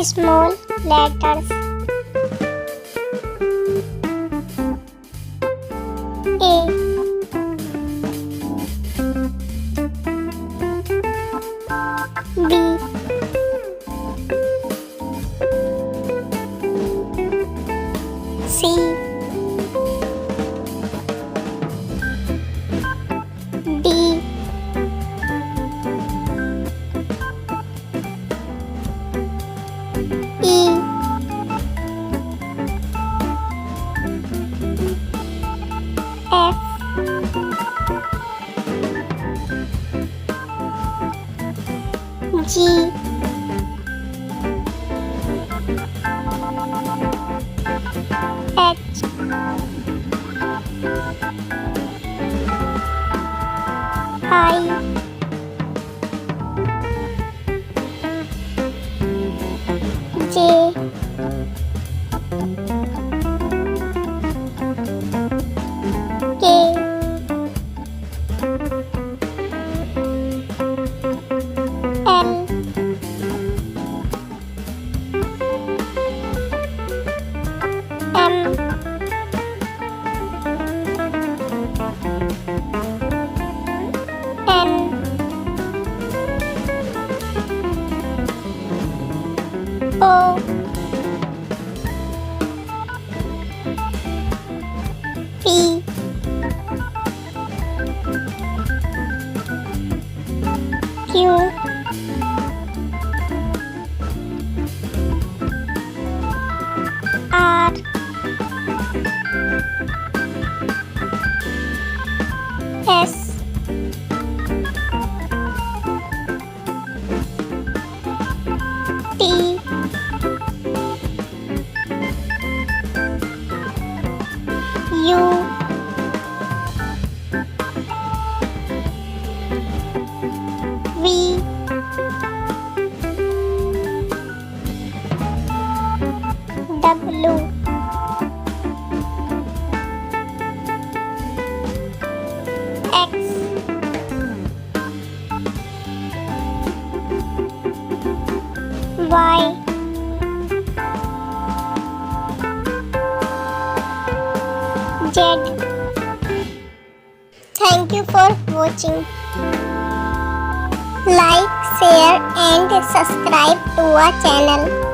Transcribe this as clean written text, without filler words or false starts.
small letters. A, B, C, D, E, F, G, H, I, J, K, L, M, N, O, P, Q, R, S, T, U, V, W, X, Y, Z. Thank you for watching. Like, share and subscribe to our channel.